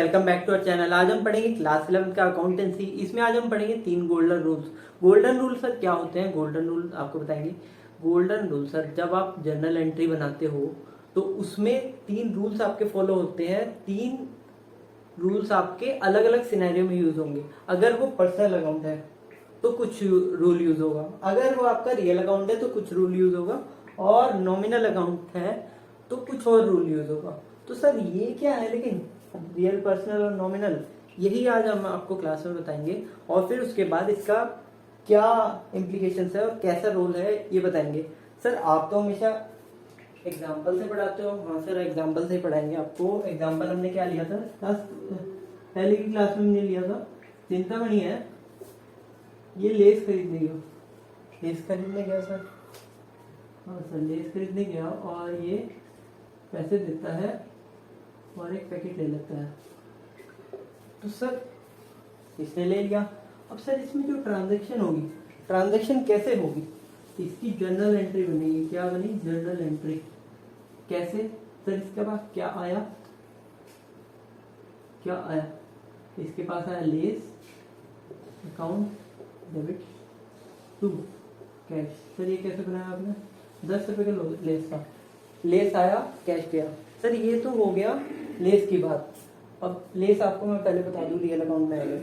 Welcome back to our channel. आज हम पढ़ेंगे क्लास 11 का अकाउंटेंसी। इसमें आज हम पढ़ेंगे 3 golden rules. Golden rule sir क्या होते हैं? गोल्डन रूल आपको बताएंगे। गोल्डन रूल सर, जब आप जर्नल एंट्री बनाते हो तो उसमें 3 रूल्स आपके फॉलो होते हैं। 3 रूल्स आपके अलग अलग सिनेरियो में यूज होंगे। अगर वो पर्सनल अकाउंट है तो कुछ रूल यूज होगा, अगर वो आपका रियल अकाउंट है तो कुछ रूल यूज होगा, और नॉमिनल अकाउंट है तो कुछ और रूल यूज होगा। तो सर ये क्या है, लेकिन रियल, पर्सनल और नॉमिनल, यही आज हम आपको क्लास में बताएंगे। और फिर उसके बाद इसका क्या इम्प्लीकेशंस है और कैसा रोल है ये बताएंगे। सर आप तो हमेशा एग्जाम्पल से पढ़ाते हो। हाँ सर, एग्जाम्पल से पढ़ाएंगे आपको। एग्जाम्पल हमने क्या लिया था पहले की क्लास में हमने लिया था, चिंतामणि है, ये लेस खरीदने गया। लेस खरीदने गया सर, हाँ सर, लेस खरीदने गया और ये पैसे देता है और एक पैकेट ले लेता है। तो सर इसने ले लिया। अब सर इसमें जो ट्रांजैक्शन होगी, ट्रांजैक्शन कैसे होगी? इसकी जर्नल एंट्री बनेगी। क्या बनी? Journal entry. कैसे सर? इसके पास क्या आया? क्या आया? इसके पास आया less account debit to cash. Sir ये कैसे बनाया आपने? 10 रुपए का लेस था, लेस आया, कैश गया। सर ये तो हो गया लेस की बात। अब लेस आपको मैं पहले बता दूं रियल अकाउंट में आएगा।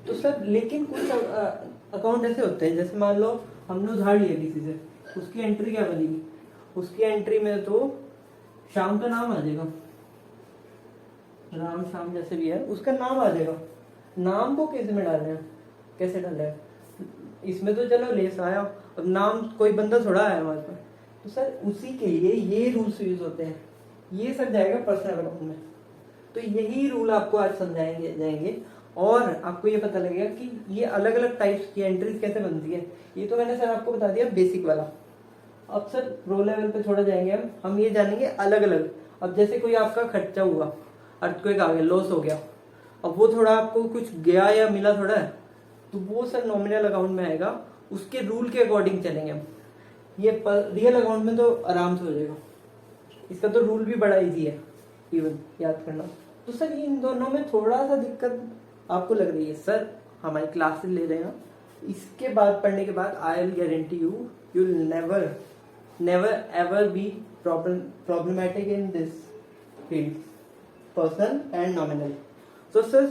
तो सर लेकिन कुछ अकाउंट ऐसे होते हैं, जैसे मान लो हमने उधार लिया किसी से, उसकी एंट्री क्या बनेगी? उसकी एंट्री में तो शाम का नाम आ जाएगा, राम शाम जैसे भी है उसका नाम आ जाएगा। नाम को कैसे में डालना है, कैसे डालना है? इसमें तो चलो लेस आया, अब नाम कोई बंदा थोड़ा आया हमारे पास। तो सर उसी के लिए ये रूल्स यूज होते हैं। ये सब जाएगा पर्सनल अकाउंट में। तो यही रूल आपको आज समझाएंगे जाएंगे और आपको ये पता लगेगा कि ये अलग अलग टाइप्स की एंट्रीज कैसे बनती है। ये तो मैंने सर आपको बता दिया बेसिक वाला। अब सर प्रो लेवल पे थोड़ा जाएंगे हम ये जानेंगे अलग अलग। अब जैसे कोई आपका खर्चा हुआ, अर्थक्वेक आ गया, लॉस हो गया, अब वो थोड़ा आपको कुछ गया या मिला थोड़ा है, तो वो सर नॉमिनल अकाउंट में आएगा। उसके रूल के अकॉर्डिंग चलेंगे हम। ये रियल अकाउंट में तो आराम से हो जाएगा। इसका तो रूल भी बड़ा इजी है इवन याद करना। तो सर इन दोनों में थोड़ा सा दिक्कत आपको लग रही है। सर हमारी क्लासेस ले रहे हैं, इसके बाद पढ़ने के बाद I will guarantee you you will never ever be problematic in this field, personal and nominal. तो सर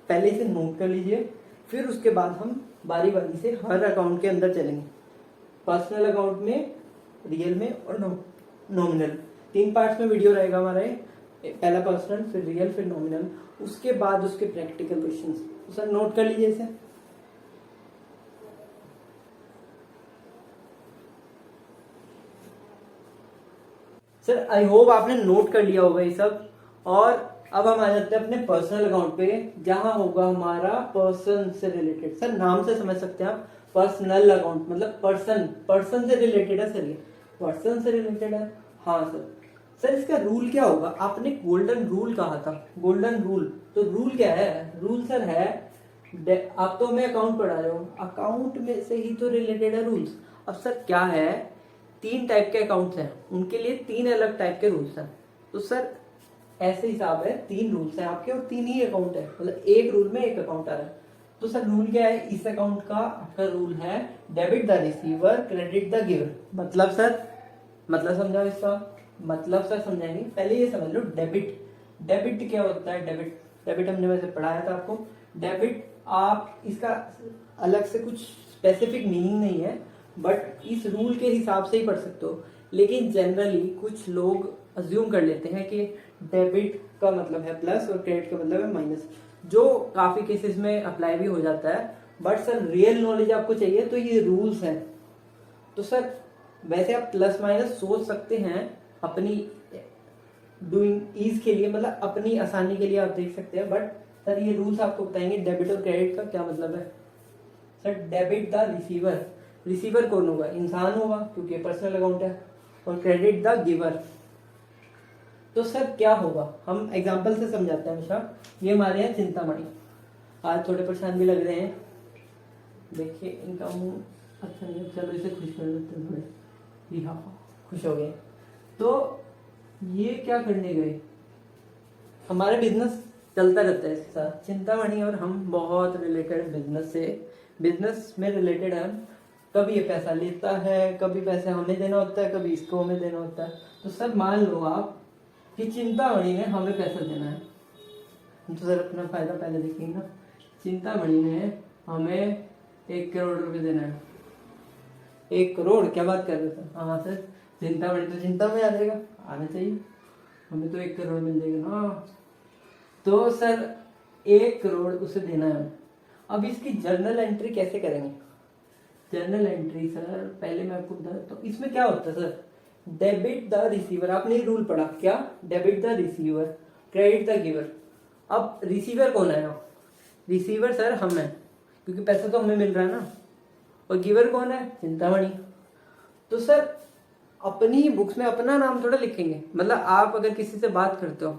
पहले इसे नोट कर लीजिए, फिर उसके बाद हम बारी बारी से हर अकाउंट के अंदर चलेंगे। पर्सनल अकाउंट में, रियल में और नॉमिनल, 3 पार्ट्स में वीडियो रहेगा हमारा। पहला पर्सनल, फिर रियल, फिर नॉमिनल, उसके बाद उसके प्रैक्टिकल क्वेश्चंस। तो सर नोट कर लीजिए इसे। सर आई होप आपने नोट कर लिया होगा ये सब। और अब हम आ जाते हैं अपने पर्सनल अकाउंट पे, जहां होगा हमारा पर्सन से रिलेटेड। सर नाम से समझ सकते हैं आप, पर्सनल अकाउंट मतलब पर्सन से रिलेटेड है। सर ये पर्सन से रिलेटेड है। हाँ सर। सर इसका रूल क्या होगा? आपने गोल्डन रूल कहा था, गोल्डन रूल। तो रूल क्या है? रूल सर है, आप तो हमें अकाउंट पढ़ा रहे हो, अकाउंट में से ही तो रिलेटेड है रूल्स। अब सर क्या है, 3 टाइप के अकाउंट्स हैं, उनके लिए 3 अलग टाइप के रूल्स हैं। तो सर ऐसे हिसाब है, 3 रूल्स हैं आपके और 3 ही अकाउंट है, मतलब एक रूल में एक अकाउंट आ रहा है। तो सर रूल क्या है इस अकाउंट का? आपका रूल है debit the receiver, credit the giver. मतलब सर, मतलब समझाओ इसका मतलब। सर समझाएंगे, पहले ये समझ लो डेबिट। डेबिट क्या होता है? डेबिट हमने वैसे पढ़ाया था आपको। डेबिट, आप इसका अलग से कुछ स्पेसिफिक मीनिंग नहीं है, बट इस रूल के हिसाब से ही पढ़ सकते हो। लेकिन जनरली कुछ लोग अज्यूम कर लेते हैं कि डेबिट का मतलब है प्लस और क्रेडिट का मतलब है माइनस, जो काफी केसेस में अप्लाई भी हो जाता है। बट सर रियल नॉलेज आपको चाहिए तो ये रूल्स हैं। तो सर वैसे आप प्लस माइनस सोच सकते हैं अपनी डूइंग ईज के लिए, मतलब अपनी आसानी के लिए आप देख सकते हैं। बट सर ये रूल्स आपको बताएंगे डेबिट और क्रेडिट का क्या मतलब है। Sir debit the receiver, receiver कौन होगा? इंसान होगा क्योंकि पर्सनल अकाउंट है। और क्रेडिट द गिवर। तो सर क्या होगा, हम एग्जांपल से समझाते हैं हमेशा। ये हमारे हैं चिंतामणि, आज थोड़े परेशान भी लग रहे हैं। देखिए इनका मुंह अच्छा नहीं है, चलो इसे खुश कर देते हैं थोड़े। हाँ खुश हो गए। तो ये क्या करने गए? हमारे बिजनेस चलता रहता है इसके साथ। चिंतामणि और हम बहुत रिलेटेड बिजनेस से, बिजनेस में रिलेटेड है। कभी ये पैसा लेता है, कभी पैसा हमें देना होता है, कभी इसको हमें देना होता है। तो सर मान लो आप कि चिंतामणि ने हमें पैसा देना है, तो सर अपना फायदा पहले देखेंगे ना। चिंतामणि ने हमें 1 करोड़ रुपए देना है। 1 करोड़, क्या बात कर रहे थे? हाँ सर, चिंतामणि तो चिंता में आ जाएगा, आना चाहिए, हमें तो 1 करोड़ मिल जाएगा ना। तो सर 1 करोड़ उसे देना है। अब इसकी जर्नल एंट्री कैसे करेंगे? जर्नल एंट्री सर पहले मैं आपको बता देता हूँ। इसमें क्या होता है सर, डेबिट द रिसीवर, आपने रूल पढ़ा क्या? Debit the receiver, credit the giver. अब रिसीवर कौन है? रिसीवर सर हम है, क्योंकि पैसा तो हमें मिल रहा है ना। और गिवर कौन है? चिंतामणि। तो सर अपनी बुक्स में अपना नाम थोड़ा लिखेंगे। मतलब आप अगर किसी से बात करते हो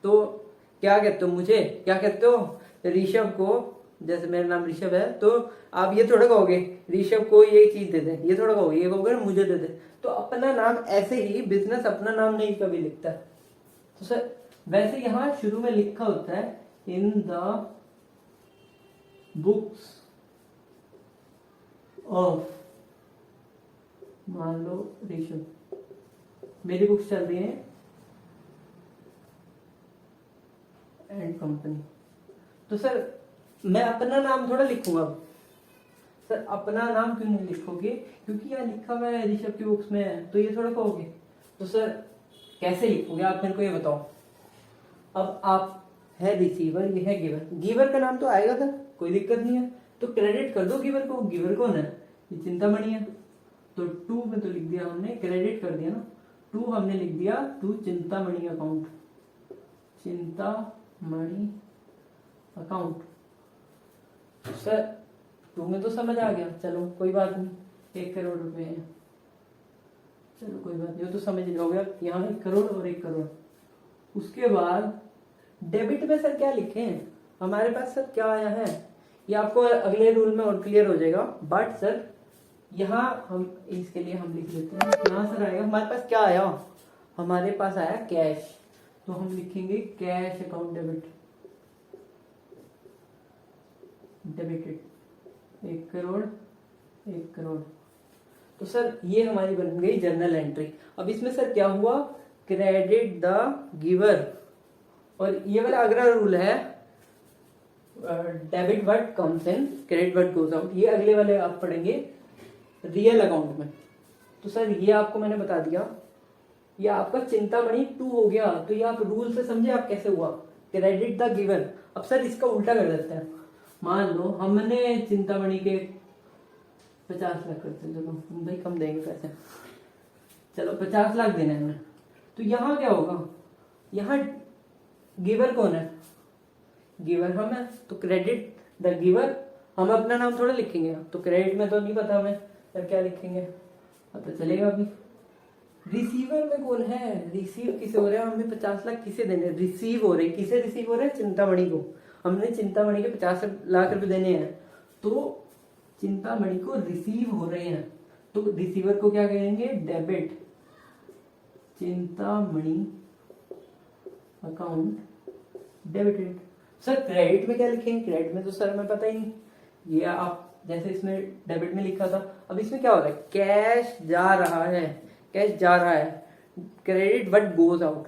तो क्या कहते हो? मुझे क्या कहते हो? ऋषभ को, जैसे मेरा नाम ऋषभ है, तो आप ये थोड़ा कहोगे ऋषभ को ये चीज दे दे, ये थोड़ा कहोगे, ये कहोगे मुझे दे दे। तो अपना नाम ऐसे ही बिजनेस अपना नाम नहीं कभी लिखता है। तो सर वैसे यहाँ शुरू में लिखा होता है इन द बुक्स ऑफ, मान लो ऋषभ, मेरी बुक्स चल रही है एंड कंपनी। तो सर मैं अपना नाम थोड़ा लिखूंगा। सर अपना नाम क्यों नहीं लिखोगे? क्योंकि यहाँ लिखा हुआ है ऋषभ की बुक्स में है, तो ये थोड़ा कहोगे। तो सर कैसे लिखोगे आप मेरे को ये बताओ। अब आप है रिसीवर, ये है गिवर, गिवर का नाम तो आएगा सर, कोई दिक्कत नहीं है, तो क्रेडिट कर दो गिवर को। गिवर कौन है? ये चिंतामणि है। तो टू में तो लिख दिया हमने, क्रेडिट कर दिया ना, टू हमने लिख दिया to Chintamani account, Chintamani account. Sir to में तो समझ आ गया, चलो कोई बात नहीं, 1 करोड़ रुपए है, चलो कोई बात नहीं, तो समझ जाओगे यहाँ 1 करोड़ और 1 करोड़। उसके बाद डेबिट में सर क्या लिखे हैं हमारे पास? सर क्या आया है ये आपको अगले रूल में और क्लियर हो जाएगा। बट सर यहाँ हम इसके लिए हम लिख लेते हैं, यहाँ सर आएगा हमारे पास क्या आया? हमारे पास आया कैश, तो हम लिखेंगे cash account debit, debited 1 crore 1 crore. तो सर ये हमारी बन गई जर्नल एंट्री। अब इसमें सर क्या हुआ? क्रेडिट द गिवर, और ये वाला अगला रूल है debit what comes in, credit what goes out. ये अगले वाले आप पढ़ेंगे रियल अकाउंट में। तो सर ये आपको मैंने बता दिया, ये आपका चिंतामणि 2 हो गया। तो ये आप रूल से समझे आप कैसे हुआ? Credit the giver. अब सर इसका उल्टा कर देते हैं। मान लो हमने चिंतामणि के 50 लाख करते, चलो हम भाई कम देंगे पैसे, चलो 50 लाख देने हमें। तो यहाँ क्या होगा? यहाँ गिवर कौन है? गिवर हम है, तो क्रेडिट द गिवर, हम अपना नाम थोड़ा लिखेंगे, तो क्रेडिट में तो नहीं पता हमें, फिर क्या लिखेंगे पता चलेगा अभी। रिसीवर में कौन है? रिसीव किसे हो रहा है? हमें 50 लाख किसे देने? रिसीव हो रहे, किसे रिसीव हो रहे हैं? चिंतामणि को। हमने चिंतामणि के 50 लाख रुपए देने हैं, तो चिंतामणि को रिसीव हो रहे हैं, तो रिसीवर को क्या कहेंगे? Debit Chintamani account debited. Sir credit में क्या लिखेंगे? क्रेडिट में तो सर हमें पता ही नहीं, ये आप जैसे इसमें डेबिट में लिखा था। अब इसमें क्या हो रहा है? कैश जा रहा है, कैश जा रहा है, क्रेडिट व्हाट गोज आउट।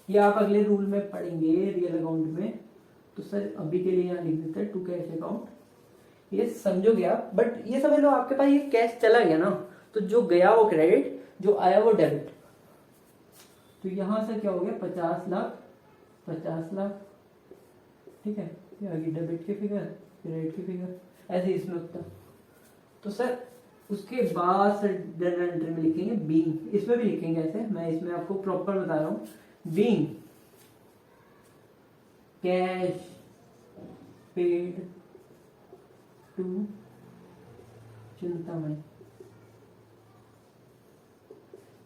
ये आप अगले रूल में पढ़ेंगे रियल अकाउंट में। तो सर अभी के लिए यहाँ लिख देते हैं टू कैश अकाउंट, ये समझोगे आप। बट ये समझ लो आपके पास ये कैश चला गया ना, तो जो गया वो क्रेडिट, जो आया वो डेबिट। तो यहां से क्या हो गया? 50 लाख 50 लाख, ठीक है, ये आ गई डेबिट की फिगर, क्रेडिट की फिगर, ऐसे इसमें उत्तर। तो सर उसके बाद सर जर्नल एंट्री में लिखेंगे बीइंग, इसमें भी लिखेंगे ऐसे, मैं इसमें आपको प्रॉपर बता रहा हूँ। Being cash paid to Chintamani.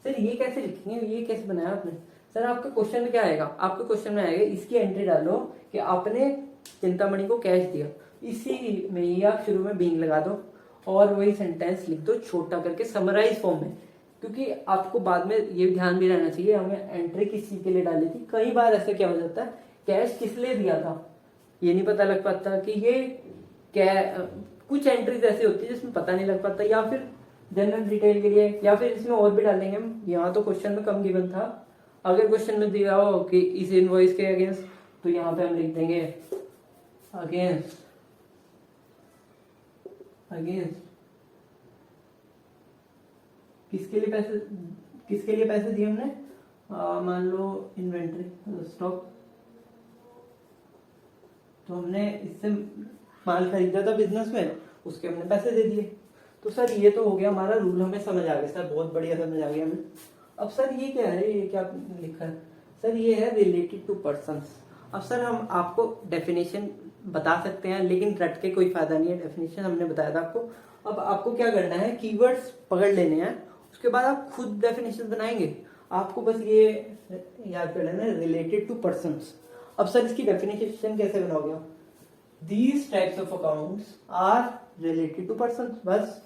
Sir ये कैसे लिखेंगे? ये कैसे बनाया आपने? सर आपके क्वेश्चन में क्या आएगा? आपके क्वेश्चन में आएगा इसकी एंट्री डालो कि आपने चिंतामणि को कैश दिया, इसी में ही आप शुरू में बीइंग लगा दो और वही सेंटेंस लिख दो छोटा करके समराइज फॉर्म में। क्योंकि आपको बाद में ये ध्यान भी रहना चाहिए हमें एंट्री किस चीज के लिए डाली थी। कई बार ऐसे क्या हो जाता है कैश किस लिए दिया था ये नहीं पता लग पाता कि ये क्या। कुछ एंट्रीज ऐसी होती है जिसमें पता नहीं लग पाता, या फिर जनरल डिटेल के लिए, या फिर इसमें और भी डालेंगे हम। यहाँ तो क्वेश्चन में कम गिवन था, अगर क्वेश्चन में दिया हो कि इस इनवॉइस के अगेंस्ट, तो यहाँ पे हम लिख देंगे अगेंस्ट किसके लिए पैसे दिए हमने, मान लो इन्वेंट्री स्टॉक, तो हमने इससे माल खरीदा था बिजनेस में, उसके हमने पैसे दे दिए। तो सर ये तो हो गया हमारा रूल, हमें समझ आ गया सर, बहुत बढ़िया समझ आ गया हमें। अब सर ये क्या है, ये क्या लिखा है सर, ये है रिलेटेड टू पर्संस। अब सर हम आपको डेफिनेशन बता सकते हैं, लेकिन रट के कोई फायदा नहीं है, डेफिनेशन हमने बताया था आपको। अब आपको क्या करना है, कीवर्ड्स पकड़ लेने हैं, उसके बाद आप खुद डेफिनेशन बनाएंगे। आपको बस ये याद कर लेना है, रिलेटेड टू पर्संस। अब सर इसकी डेफिनेशन कैसे बनाओगे आप, these types of accounts are related to person, बस।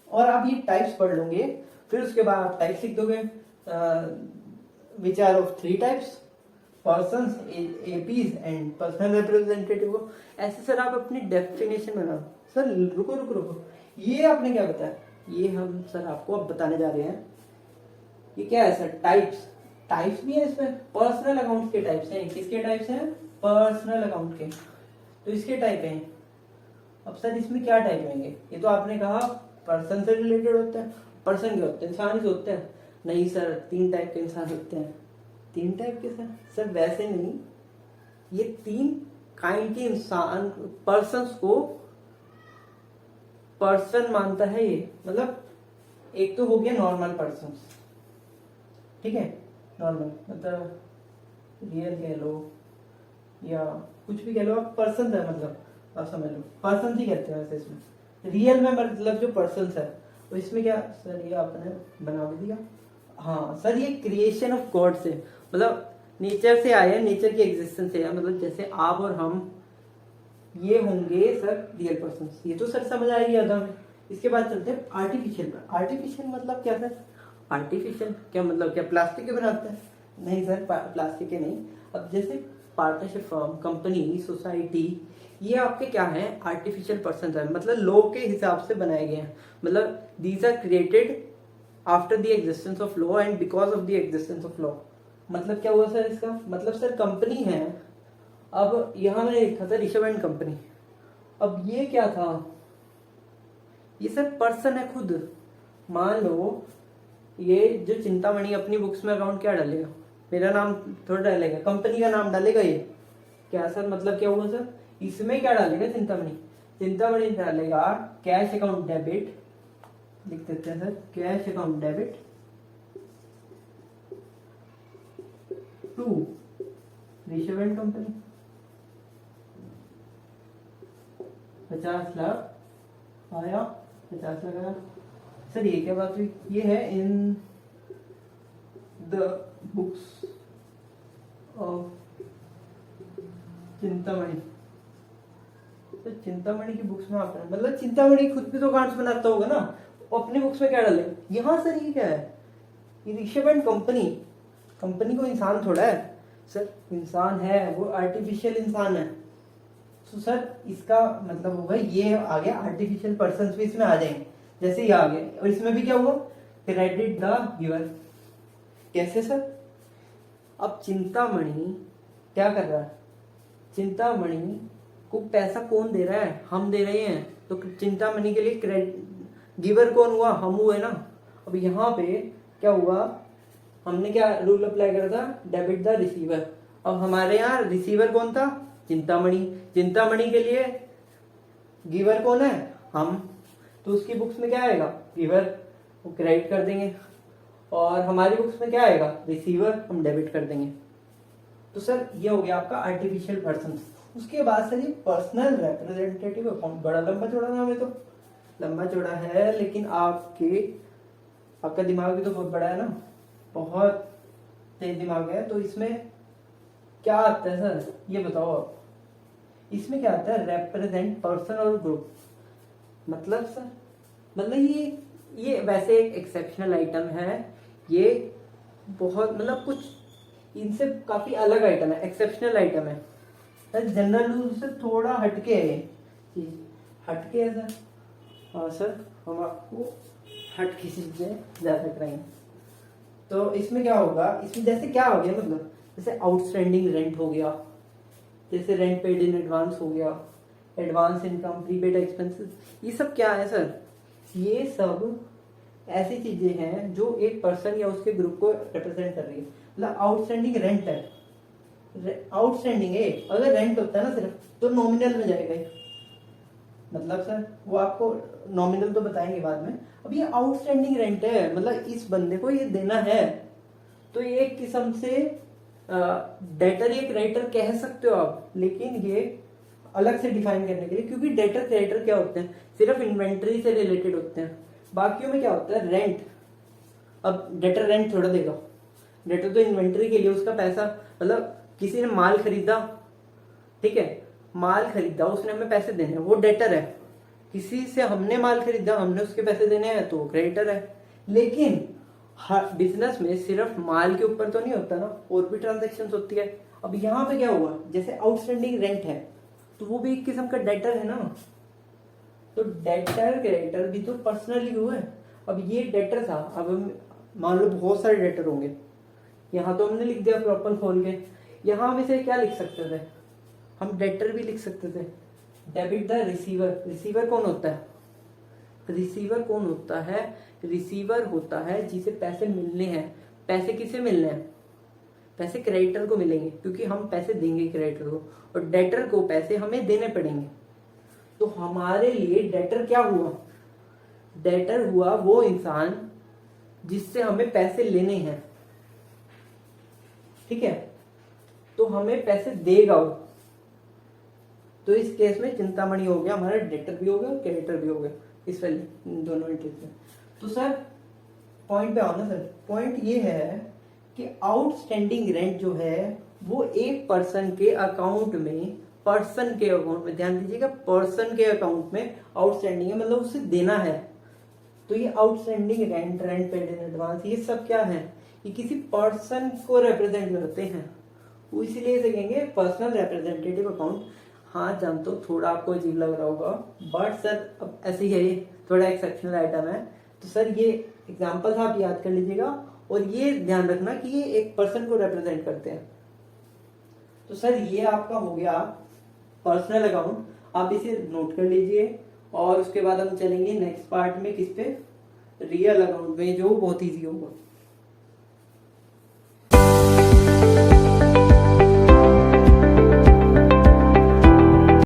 और आप ये टाइप्स पढ़ लोगे, फिर उसके बाद आप टाइप्स लिख दोगे, which are of 3 types, persons, एपीज एंड पर्सनल रिप्रेजेंटेटिव को। ऐसे सर आप अपनी डेफिनेशन बनाओ। सर रुको, ये आपने क्या बताया, ये हम सर आपको अब बताने जा रहे हैं। ये क्या है सर, टाइप्स भी है इसमें, पर्सनल अकाउंट के टाइप्स हैं। किसके टाइप्स हैं, पर्सनल अकाउंट के, तो इसके टाइप हैं। अब सर इसमें क्या टाइप होंगे, ये तो आपने कहा पर्सन से रिलेटेड होते हैं। पर्सन क्या होते हैं, इंसान ही होते हैं। नहीं सर 3 टाइप के इंसान होते हैं। 3 टाइप के सर वैसे नहीं, ये 3 काइंड के इंसान, पर्सन को पर्सन मानता है ये। मतलब एक तो हो गया नॉर्मल पर्सन, ठीक है, नॉर्मल मतलब रियल कह लो या कुछ भी कह लो आप, पर्सन है मतलब आप समझ लो, पर्सन ही कहते हैं वैसे इसमें। रियल में मतलब जो पर्सन है, तो इसमें क्या सर, ये आपने बना भी दिया। हाँ सर ये क्रिएशन ऑफ गॉड से, मतलब नेचर से आए हैं, नेचर की एग्जिस्टेंस से है। मतलब जैसे आप और हम, ये होंगे सर रियल पर्सन। ये तो सर समझ आएगी आधा में। इसके बाद चलते हैं आर्टिफिशियल पर। आर्टिफिशियल मतलब क्या सर, आर्टिफिशियल क्या मतलब, क्या प्लास्टिक के बनाते हैं, नहीं सर प्लास्टिक के नहीं। अब जैसे पार्टनरशिप फर्म, कंपनी, सोसाइटी, ये आपके क्या है, आर्टिफिशियल पर्सन है, मतलब लॉ के हिसाब से बनाए गए हैं। मतलब these are created after the existence of law and because of the existence of law. मतलब क्या हुआ सर इसका, मतलब सर कंपनी है। अब यहां मैंने लिखा था ऋषभ एंड कंपनी। अब ये क्या था, ये सर पर्सन है खुद। मान लो ये जो चिंतामणि अपनी बुक्स में अकाउंट क्या डालेगा, मेरा नाम थोड़ा डालेगा, कंपनी का नाम डालेगा। ये क्या सर, मतलब क्या हुआ सर, इसमें क्या डालेगा, चिंतामणि डालेगा कैश अकाउंट डेबिट, लिख देते हैं sir cash account debit to Rishabh and company, 50 lakh आया, 50 लाख आया। सर ये क्या बात हुई, ये है in the books of Chintamani. तो चिंतामणि की बुक्स में आप, मतलब चिंतामणि खुद भी तो अकाउंट्स बनाता होगा ना, वो अपनी बुक्स में क्या डाले। यहाँ सर ये क्या है, ये ऋषभ एंड कंपनी, कंपनी को इंसान थोड़ा है सर, इंसान है वो, आर्टिफिशियल इंसान है। तो सर इसका मतलब होगा ये आ गया, आर्टिफिशियल पर्सन भी इसमें आ जाएंगे, जैसे ये आ गया। और इसमें भी क्या हुआ, क्रेडिट द गिवर। कैसे सर, अब चिंतामणि क्या कर रहा है, चिंतामणि को पैसा कौन दे रहा है, हम दे रहे हैं। तो चिंतामणि के लिए क्रेडिट गिवर कौन हुआ, हम हुए ना। अब यहाँ पे क्या हुआ, हमने क्या रूल अप्लाई करा था, डेबिट द रिसीवर। अब हमारे यहाँ रिसीवर कौन था, चिंतामणि। चिंतामणि के लिए गिवर कौन है, हम। तो उसकी बुक्स में क्या आएगा, गिवर, वो क्रेडिट कर देंगे। और हमारी बुक्स में क्या आएगा, रिसीवर, हम डेबिट कर देंगे। तो सर ये हो गया आपका आर्टिफिशियल पर्सन। उसके बाद सर ये पर्सनल रिप्रेजेंटेटिव अकाउंट, बड़ा लंबा चौड़ा नाम है, तो लंबा चौड़ा है, लेकिन आपका दिमाग भी तो बहुत बड़ा है ना, बहुत तेज दिमाग है। तो इसमें क्या आता है सर, ये बताओ आप, इसमें क्या आता है, रिप्रेजेंट पर्सन और ग्रुप। मतलब सर, मतलब ये वैसे एक एक्सेप्शनल आइटम है, ये बहुत मतलब कुछ इनसे काफी अलग आइटम है, एक्सेप्शनल आइटम है सर, जनरल रूल से थोड़ा हटके है ये चीज, हटके है सर। हाँ सर, हम आपको हटके चीजें जा सक रहे हैं। तो इसमें क्या होगा, इसमें जैसे क्या हो गया मतलब, जैसे आउटस्टैंडिंग रेंट हो गया, जैसे रेंट पेड इन एडवांस हो गया, एडवांस इनकम, प्रीपेड एक्सपेंसेस, ये सब क्या है सर, ये सब ऐसी चीजें हैं जो एक पर्सन या उसके ग्रुप को रिप्रेजेंट कर रही है। मतलब आउटस्टैंडिंग रेंट है, आउटस्टैंडिंग है, अगर रेंट होता है ना सिर्फ तो नॉमिनल में जाएगा ये। मतलब सर वो आपको नॉमिनल तो बताएंगे बाद में, अब ये आउटस्टैंडिंग रेंट है, मतलब इस बंदे को ये देना है, तो ये एक किस्म से डेटर या क्रेडिटर कह सकते हो आप, लेकिन ये अलग से डिफाइन करने के लिए, क्योंकि डेटर क्रेडिटर क्या होते हैं, सिर्फ इन्वेंट्री से रिलेटेड होते हैं, बाकियों में क्या होता है रेंट। अब डेटर रेंट थोड़ा देगा, डेटर तो इन्वेंट्री के लिए उसका पैसा, मतलब किसी ने माल खरीदा, ठीक है, माल खरीदा उसने हमें पैसे देने हैं, वो डेटर है। किसी से हमने माल खरीदा, हमने उसके पैसे देने हैं, तो वो क्रेडिटर है। लेकिन बिजनेस में सिर्फ माल के ऊपर तो नहीं होता ना, और भी ट्रांजेक्शन होती है। अब यहाँ पे क्या हुआ, जैसे आउटस्टैंडिंग रेंट है तो वो भी एक किस्म का डेटर है ना, तो डेटर क्रेडिटर भी तो पर्सनली हुए। अब ये डेटर था, अब मान लो बहुत सारे डेटर होंगे, यहाँ तो हमने लिख दिया प्रॉपर खोल के, यहाँ में से क्या लिख सकते थे हम, डेटर भी लिख सकते थे, डेबिट द रिसीवर। रिसीवर कौन होता है, रिसीवर कौन होता है, रिसीवर होता है जिसे पैसे मिलने हैं। पैसे किसे मिलने हैं, पैसे क्रेडिटर को मिलेंगे, क्योंकि हम पैसे देंगे क्रेडिटर को, और डेटर को पैसे हमें देने पड़ेंगे। तो हमारे लिए डेटर क्या हुआ, डेटर हुआ वो इंसान जिससे हमें पैसे लेने हैं, ठीक है, तो हमें पैसे देगा वो। तो इस केस में चिंतामणि हो गया हमारा, डेटर भी हो गया, क्रेडिटर भी हो गया, इस वाले दोनों एंट्रीज में। तो सर पॉइंट पे आओ ना सर, पॉइंट ये है कि आउटस्टैंडिंग रेंट जो है वो एक पर्सन के अकाउंट में, पर्सन के अकाउंट में, ध्यान दीजिएगा, पर्सन के अकाउंट में आउटस्टैंडिंग है, मतलब उसे देना है। तो ये outstanding rent, rent paid in advance, ये सब क्या है, ये किसी पर्सन को रिप्रेजेंट करते हैं, वो इसीलिए इसे कहेंगे पर्सनल रिप्रेजेंटेटिव अकाउंट। हाँ जानते हो थोड़ा आपको अजीब लग रहा होगा, बट सर अब ऐसे ही है, ये थोड़ा एक्सेप्शनल आइटम है। तो सर ये एग्जांपल था, आप याद कर लीजिएगा, और ये ध्यान रखना कि ये एक पर्सन को रिप्रेजेंट करते हैं। तो सर ये आपका हो गया पर्सनल अकाउंट, आप इसे नोट कर लीजिए, और उसके बाद हम चलेंगे नेक्स्ट पार्ट में किस पे, रियल अकाउंट में, जो बहुत ईजी होगा।